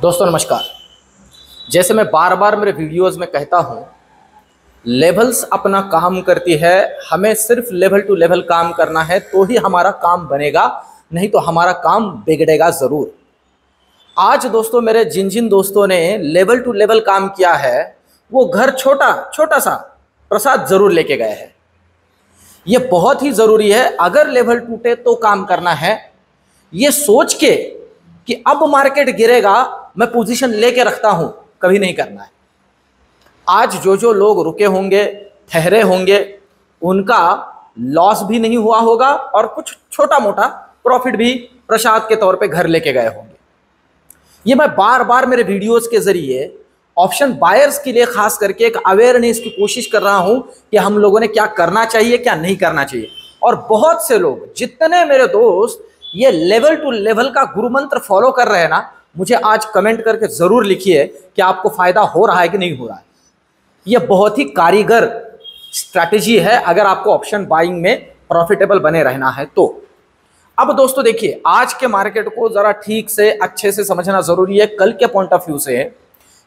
दोस्तों नमस्कार। जैसे मैं बार बार मेरे वीडियोस में कहता हूँ, लेवल्स अपना काम करती है। हमें सिर्फ लेवल टू लेवल काम करना है तो ही हमारा काम बनेगा, नहीं तो हमारा काम बिगड़ेगा ज़रूर। आज दोस्तों मेरे जिन जिन दोस्तों ने लेवल टू लेवल काम किया है वो घर छोटा छोटा सा प्रसाद ज़रूर लेके गए हैं। ये बहुत ही ज़रूरी है। अगर लेवल टूटे तो काम करना है, ये सोच के कि अब मार्केट गिरेगा मैं पोजीशन लेके रखता हूं, कभी नहीं करना है। आज जो लोग रुके होंगे, ठहरे होंगे, उनका लॉस भी नहीं हुआ होगा और कुछ छोटा मोटा प्रॉफिट भी प्रसाद के तौर पे घर लेके गए होंगे। ये मैं बार बार मेरे वीडियोस के जरिए ऑप्शन बायर्स के लिए खास करके एक अवेयरनेस की कोशिश कर रहा हूं कि हम लोगों ने क्या करना चाहिए, क्या नहीं करना चाहिए। और बहुत से लोग, जितने मेरे दोस्त ये लेवल टू लेवल का गुरु मंत्र फॉलो कर रहे हैं ना, मुझे आज कमेंट करके जरूर लिखिए कि आपको फायदा हो रहा है कि नहीं हो रहा है। यह बहुत ही कारीगर स्ट्रैटेजी है अगर आपको ऑप्शन बाइंग में प्रॉफिटेबल बने रहना है तो। अब दोस्तों देखिए, आज के मार्केट को जरा ठीक से अच्छे से समझना जरूरी है कल के पॉइंट ऑफ व्यू से,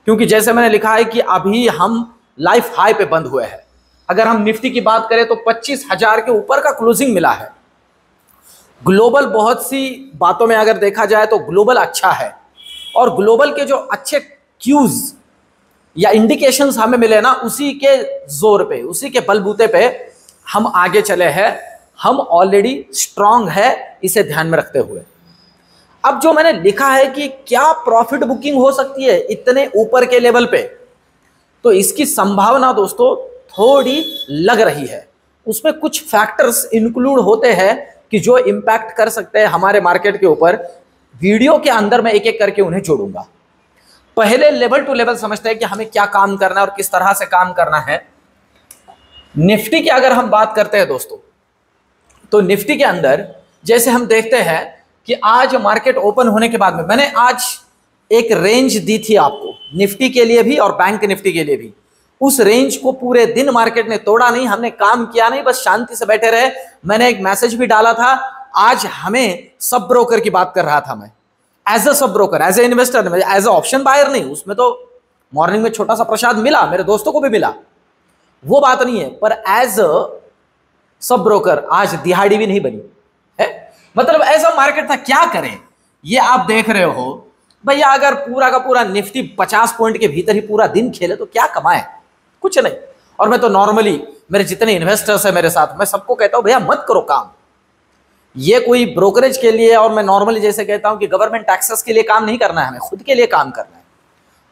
क्योंकि जैसे मैंने लिखा है कि अभी हम लाइफ हाई पे बंद हुए हैं। अगर हम निफ्टी की बात करें तो 25,000 के ऊपर का क्लोजिंग मिला है। ग्लोबल बहुत सी बातों में अगर देखा जाए तो ग्लोबल अच्छा है, और ग्लोबल के जो अच्छे क्यूज या इंडिकेशंस हमें मिले ना, उसी के जोर पे, उसी के बलबूते पे हम आगे चले हैं। हम ऑलरेडी स्ट्रांग है, इसे ध्यान में रखते हुए। अब जो मैंने लिखा है कि क्या प्रॉफिट बुकिंग हो सकती है इतने ऊपर के लेवल पे, तो इसकी संभावना दोस्तों थोड़ी लग रही है। उसमें कुछ फैक्टर्स इंक्लूड होते हैं कि जो इंपैक्ट कर सकते हैं हमारे मार्केट के ऊपर। वीडियो के अंदर मैं एक एक करके उन्हें जोड़ूंगा। पहले लेवल टू लेवल समझते हैं कि हमें क्या काम करना है और किस तरह से काम करना है। निफ्टी की अगर हम बात करते हैं दोस्तों, तो निफ्टी के अंदर जैसे हम देखते हैं कि आज मार्केट ओपन होने के बाद में मैंने आज एक रेंज दी थी आपको, निफ्टी के लिए भी और बैंक निफ्टी के लिए भी। उस रेंज को पूरे दिन मार्केट ने तोड़ा नहीं, हमने काम किया नहीं, बस शांति से बैठे रहे। मैंने एक मैसेज भी डाला था, आज हमें सब ब्रोकर की बात कर रहा था मैं, as a sub broker, as a investor, as a option buyer नहीं। उसमें तो मॉर्निंग में छोटा सा प्रसाद मिला, मेरे दोस्तों को भी मिला, वो बात नहीं है, पर एज अ सब ब्रोकर आज दिहाड़ी भी नहीं बनी है। मतलब ऐसा मार्केट था, क्या करें। ये आप देख रहे हो भैया, अगर पूरा का पूरा निफ्टी 50 पॉइंट के भीतर ही पूरा दिन खेले तो क्या कमाए, कुछ नहीं। और मैं तो नॉर्मली मेरे जितने इन्वेस्टर्स हैं मेरे साथ, मैं सबको कहता हूं भैया मत करो काम। ये कोई ब्रोकरेज के लिए, और मैं नॉर्मली जैसे कहता हूं कि गवर्नमेंट टैक्सेस के लिए काम नहीं करना है, हमें खुद के लिए काम करना है।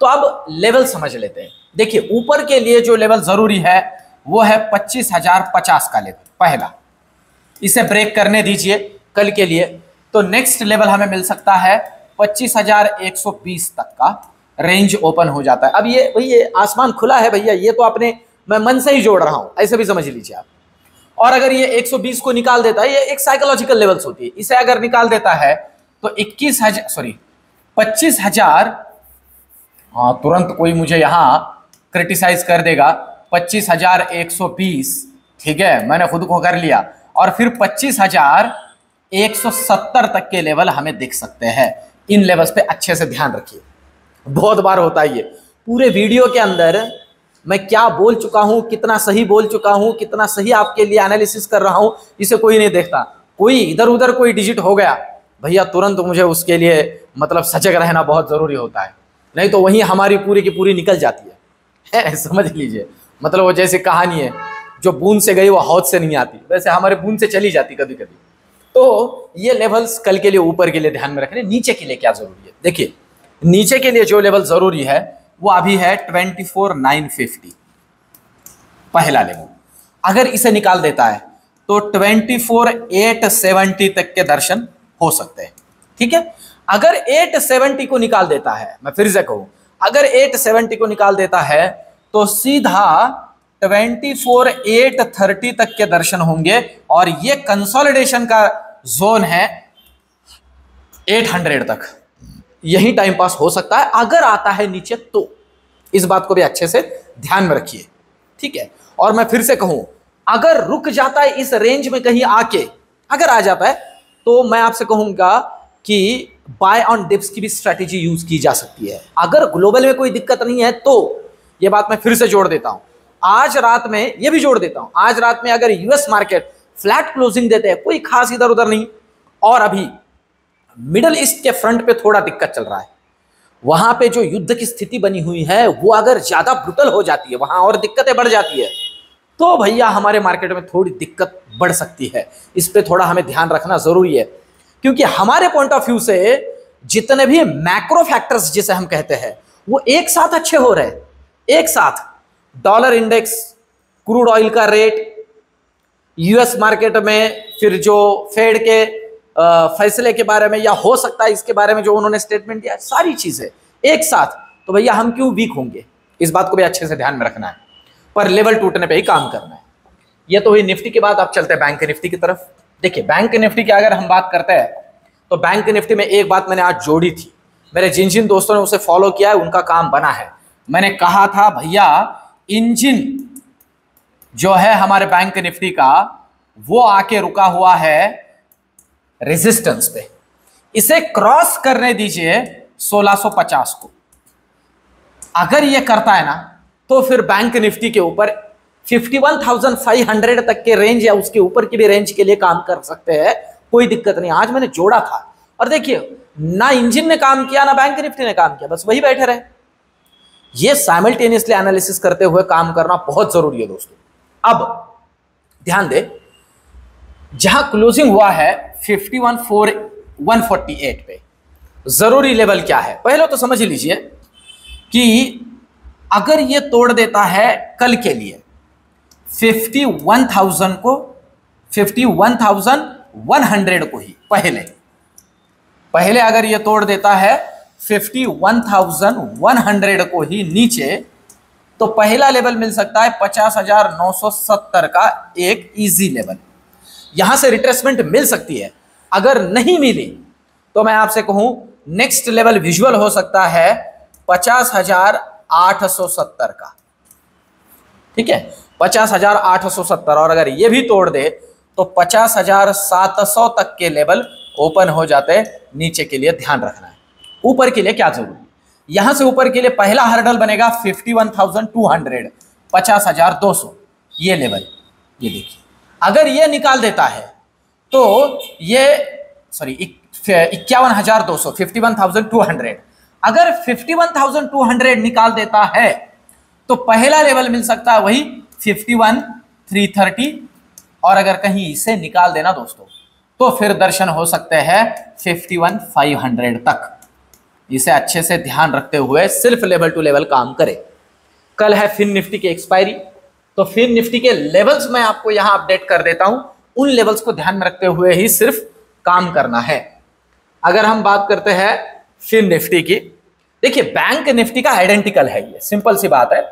तो अब लेवल समझ लेते हैं। देखिए, ऊपर के लिए जो लेवल जरूरी है वो है 25,050 का लेवल पहला। इसे ब्रेक करने दीजिए कल के लिए, तो नेक्स्ट लेवल हमें मिल सकता है 25,120 तक का रेंज ओपन हो जाता है। अब ये आसमान खुला है भैया, ये तो आपने, मैं मन से ही जोड़ रहा हूं, ऐसे भी समझ लीजिए आप। और अगर ये 120 को निकाल देता है, ये एक साइकोलॉजिकल लेवल्स होती है, इसे अगर निकाल देता है तो 25,000, हाँ तुरंत कोई मुझे यहां क्रिटिसाइज कर देगा, 25,120, ठीक है, मैंने खुद को कर लिया। और फिर 25,170 तक के लेवल हमें दिख सकते हैं। इन लेवल्स पे अच्छे से ध्यान रखिए, बहुत बार होता है ये। पूरे वीडियो के अंदर मैं क्या बोल चुका हूं, कितना सही बोल चुका हूं, कितना सही आपके लिए एनालिसिस कर रहा हूं, इसे कोई नहीं देखता। कोई इधर उधर कोई डिजिट हो गया भैया, तुरंत मुझे उसके लिए मतलब सजग रहना बहुत जरूरी होता है, नहीं तो वहीं हमारी पूरी की पूरी निकल जाती है समझ लीजिए। मतलब वो जैसे कहानी है, जो बूंद से गई वो हौद से नहीं आती, वैसे हमारे बूंद से चली जाती कभी कभी। तो ये लेवल्स कल के लिए ऊपर के लिए ध्यान में रखने। नीचे के लिए क्या जरूरी है, देखिए नीचे के लिए जो लेवल जरूरी है वो अभी है 24,950 पहला लेवल। अगर इसे निकाल देता है तो 24,870 तक के दर्शन हो सकते हैं, ठीक है। अगर 870 को निकाल देता है, मैं फिर से कहूं, अगर 870 को निकाल देता है तो सीधा 24,830 तक के दर्शन होंगे, और ये कंसोलिडेशन का जोन है 800 तक। यही टाइम पास हो सकता है अगर आता है नीचे तो। इस बात को भी अच्छे से ध्यान में रखिए, ठीक है। और मैं फिर से कहूं, अगर रुक जाता है इस रेंज में कहीं आके, अगर आ जाता है, तो मैं आपसे कहूंगा कि बाय ऑन डिप्स की भी स्ट्रैटेजी यूज की जा सकती है। अगर ग्लोबल में कोई दिक्कत नहीं है तो ये बात मैं फिर से जोड़ देता हूं, आज रात में ये भी जोड़ देता हूं, आज रात में अगर यूएस मार्केट फ्लैट क्लोजिंग देते हैं, कोई खास इधर उधर नहीं, और अभी मिडल ईस्ट के फ्रंट पे थोड़ा दिक्कत चल रहा है, वहां पे जो युद्ध की स्थिति बनी हुई है वो अगर ज्यादा ब्रुटल हो जाती है, वहां और दिक्कतें बढ़ जाती है, तो भैया हमारे मार्केट में थोड़ी दिक्कत बढ़ सकती है। इस पे थोड़ा हमें ध्यान रखना जरूरी है, क्योंकि हमारे पॉइंट ऑफ व्यू से जितने भी मैक्रो फैक्टर्स जिसे हम कहते हैं वो एक साथ अच्छे हो रहे हैं, एक साथ डॉलर इंडेक्स, क्रूड ऑयल का रेट, यूएस मार्केट में फिर जो फेड के फैसले के बारे में या हो सकता है इसके बारे में जो उन्होंने स्टेटमेंट दिया, सारी चीजें एक साथ, तो भैया हम क्यों वीक होंगे, इस बात को भी अच्छे से ध्यान में रखना है, पर लेवल टूटने पे ही काम करना है। ये तो हुई निफ्टी की बात। अब चलते हैं बैंक निफ्टी की तरफ। देखिए बैंक निफ्टी की अगर हम बात करते हैं तो बैंक निफ्टी में एक बात मैंने आज जोड़ी थी, मेरे जिन जिन दोस्तों ने उसे फॉलो किया है उनका काम बना है। मैंने कहा था भैया इंजन जो है हमारे बैंक निफ्टी का वो आके रुका हुआ है रेजिस्टेंस पे, इसे क्रॉस करने दीजिए 1650 को। अगर ये करता है ना तो फिर बैंक निफ्टी के ऊपर 51,500 तक के रेंज या उसके ऊपर की भी रेंज के लिए काम कर सकते हैं, कोई दिक्कत नहीं। आज मैंने जोड़ा था और देखिए ना इंजन ने काम किया ना बैंक निफ्टी ने काम किया, बस वही बैठे रहे। ये साइमल्टेनियसली एनालिसिस करते हुए काम करना बहुत जरूरी है दोस्तों। अब ध्यान दे, जहां क्लोजिंग हुआ है 51,148 पे, जरूरी लेवल क्या है पहले तो समझ लीजिए कि अगर ये तोड़ देता है कल के लिए 51,000 को, 51,100 को ही पहले अगर ये तोड़ देता है 51,100 को ही नीचे, तो पहला लेवल मिल सकता है 50,970 का एक इजी लेवल, यहां से रिट्रेसमेंट मिल सकती है। अगर नहीं मिली तो मैं आपसे कहूं नेक्स्ट लेवल विजुअल हो सकता है 50,870 का, ठीक है, 50,870, और अगर ये भी तोड़ दे तो 50,700 तक के लेवल ओपन हो जाते। नीचे के लिए ध्यान रखना है, ऊपर के लिए क्या जरूरी, यहां से ऊपर के लिए पहला हर्डल बनेगा 51,200, 50,200 ये लेवल, ये देखिए अगर ये निकाल देता है तो ये 51,200, 51,200, अगर 51,200 निकाल देता है तो पहला लेवल मिल सकता है वही 51,330, और अगर कहीं इसे निकाल देना दोस्तों तो फिर दर्शन हो सकते हैं 51,500 तक। इसे अच्छे से ध्यान रखते हुए सिर्फ लेवल टू लेवल काम करें। कल है फिन निफ्टी की एक्सपायरी, तो फिन निफ्टी के लेवल्स मैं आपको यहां अपडेट कर देता हूं, उन लेवल्स को ध्यान में रखते हुए ही सिर्फ काम करना है। अगर हम बात करते हैं फिन निफ्टी की, देखिए बैंक निफ्टी का आइडेंटिकल है, ये सिंपल सी बात है,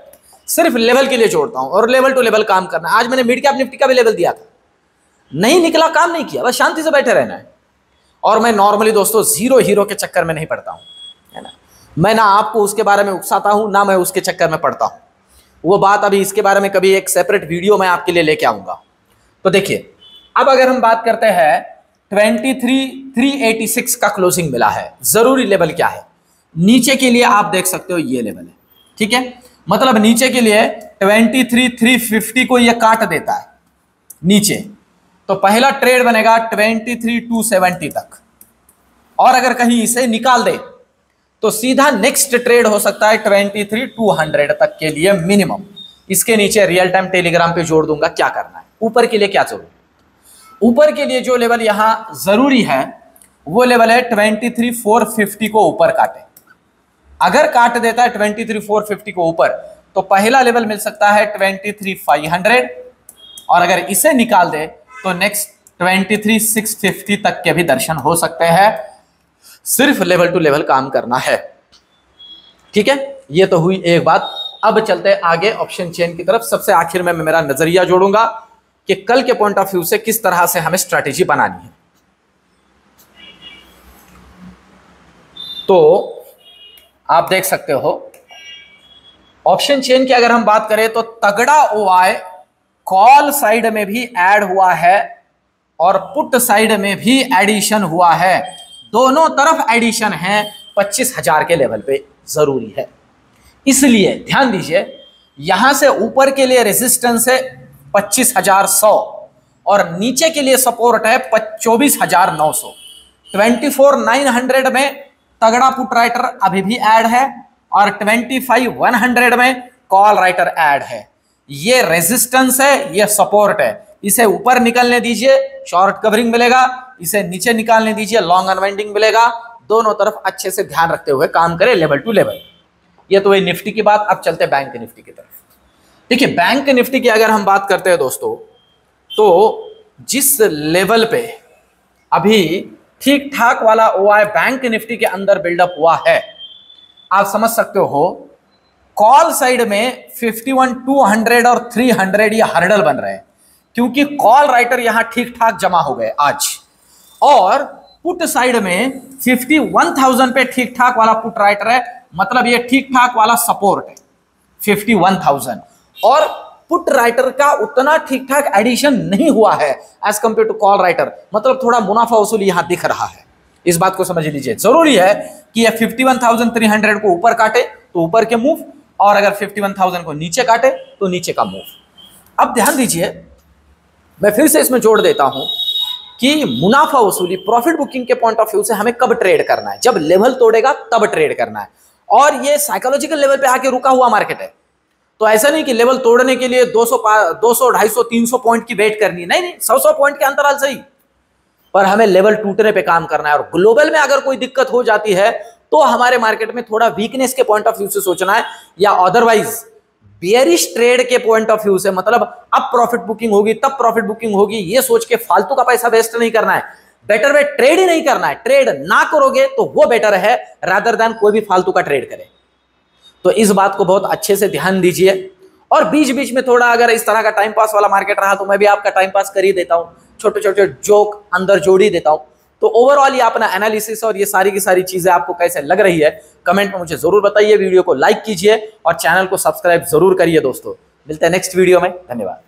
सिर्फ लेवल के लिए जोड़ता हूं और लेवल टू लेवल काम करना है। आज मैंने मिड कैप निफ्टी का भी लेवल दिया था, नहीं निकला, काम नहीं किया, बस शांति से बैठे रहना है। और मैं नॉर्मली दोस्तों जीरो हीरो के चक्कर में नहीं पड़ता हूं, है ना, मैं ना आपको उसके बारे में उकसाता हूं ना मैं उसके चक्कर में पड़ता हूं। वो बात अभी इसके बारे में कभी एक सेपरेट वीडियो मैं आपके लिए लेके आऊंगा। तो देखिए अब अगर हम बात करते हैं 23,386 का क्लोजिंग मिला है, जरूरी लेवल क्या है, नीचे के लिए आप देख सकते हो ये लेवल है, ठीक है, मतलब नीचे के लिए 23,350 को ये काट देता है नीचे, तो पहला ट्रेड बनेगा 23,270 तक, और अगर कहीं इसे निकाल दे तो सीधा नेक्स्ट ट्रेड हो सकता है 23,200 तक के लिए मिनिमम। इसके नीचे रियल टाइम टेलीग्राम पे जोड़ दूंगा क्या करना है। ऊपर के लिए क्या जरूरी, ऊपर के लिए जो लेवल यहां जरूरी है वो लेवल है 23,450 को ऊपर काटे। अगर काट देता है 23,450 को ऊपर तो पहला लेवल मिल सकता है 23,500, और अगर इसे निकाल दे तो नेक्स्ट 23,650 तक के भी दर्शन हो सकते हैं। सिर्फ लेवल टू लेवल काम करना है, ठीक है, ये तो हुई एक बात। अब चलते हैं आगे ऑप्शन चेन की तरफ। सबसे आखिर में मैं मेरा नजरिया जोड़ूंगा कि कल के पॉइंट ऑफ व्यू से किस तरह से हमें स्ट्रैटेजी बनानी है। तो आप देख सकते हो ऑप्शन चेन की अगर हम बात करें तो तगड़ा ओआई कॉल साइड में भी ऐड हुआ है और पुट साइड में भी एडिशन हुआ है। दोनों तरफ एडिशन है 25,000 के लेवल पे जरूरी है। इसलिए ध्यान दीजिए, यहां से ऊपर के लिए रेजिस्टेंस है 25,100 और नीचे के लिए सपोर्ट है 24,900। 24,900 में तगड़ा पुट राइटर अभी भी ऐड है और 25,100 में कॉल राइटर ऐड है। ये रेजिस्टेंस है, ये सपोर्ट है। इसे ऊपर निकलने दीजिए, शॉर्ट कवरिंग मिलेगा, इसे नीचे निकालने दीजिए, लॉन्ग अनवाइंडिंग मिलेगा। दोनों तरफ अच्छे से ध्यान रखते हुए काम करें लेवल टू लेवल। ये तो वही निफ्टी की बात। अब चलते हैं बैंक निफ्टी की तरफ। देखिए, बैंक निफ्टी की अगर हम बात करते हैं दोस्तों, तो जिस लेवल पे अभी ठीक ठाक वाला ओआई बैंक निफ्टी के अंदर बिल्डअप हुआ है, आप समझ सकते हो कॉल साइड में 51,200 और 300 ये हर्डल बन रहे हैं, क्योंकि कॉल राइटर यहां ठीक ठाक जमा हो गए आज। और पुट साइड में 51,000 पे ठीक ठाक वाला पुट राइटर है, मतलब ये ठीक ठाक वाला सपोर्ट है 51,000। और पुट राइटर का उतना ठीक ठाक एडिशन नहीं हुआ है as compare to call writer, मतलब थोड़ा मुनाफा वसूली यहां दिख रहा है। इस बात को समझ लीजिए। जरूरी है कि ये 51,300 को ऊपर काटे तो ऊपर के मूव, और अगर 51,000 को नीचे काटे तो नीचे का मूव। अब ध्यान दीजिए, मैं फिर से इसमें जोड़ देता हूं कि मुनाफा वसूली, प्रॉफिट बुकिंग के पॉइंट ऑफ व्यू से हमें कब ट्रेड करना है, जब लेवल तोड़ेगा तब ट्रेड करना है। और ये साइकोलॉजिकल लेवल पे आके रुका हुआ मार्केट है, तो ऐसा नहीं कि लेवल तोड़ने के लिए 200, 250, 300 पॉइंट की वेट करनी है। नहीं, 100 पॉइंट के अंतराल सही, पर हमें लेवल टूटने पे काम करना है। और ग्लोबल में अगर कोई दिक्कत हो जाती है तो हमारे मार्केट में थोड़ा वीकनेस के पॉइंट ऑफ व्यू से सोचना है, या अदरवाइज बेयरिश ट्रेड के पॉइंट ऑफ व्यू से, मतलब अब प्रॉफिट बुकिंग होगी तब प्रॉफिट बुकिंग होगी, ये सोच के फालतू का पैसा वेस्ट नहीं करना है। बेटर वे ट्रेड ही नहीं करना है। ट्रेड ना करोगे तो वो बेटर है रादर देन कोई भी फालतू का ट्रेड करे। तो इस बात को बहुत अच्छे से ध्यान दीजिए। और बीच बीच में थोड़ा अगर इस तरह का टाइम पास वाला मार्केट रहा तो मैं भी आपका टाइम पास कर ही देता हूं, छोटे छोटे जोक अंदर जोड़ ही देता हूं। तो ओवरऑल ये अपना एनालिसिस और ये सारी की सारी चीजें आपको कैसे लग रही है कमेंट में मुझे जरूर बताइए। वीडियो को लाइक कीजिए और चैनल को सब्सक्राइब जरूर करिए दोस्तों। मिलते हैं नेक्स्ट वीडियो में। धन्यवाद।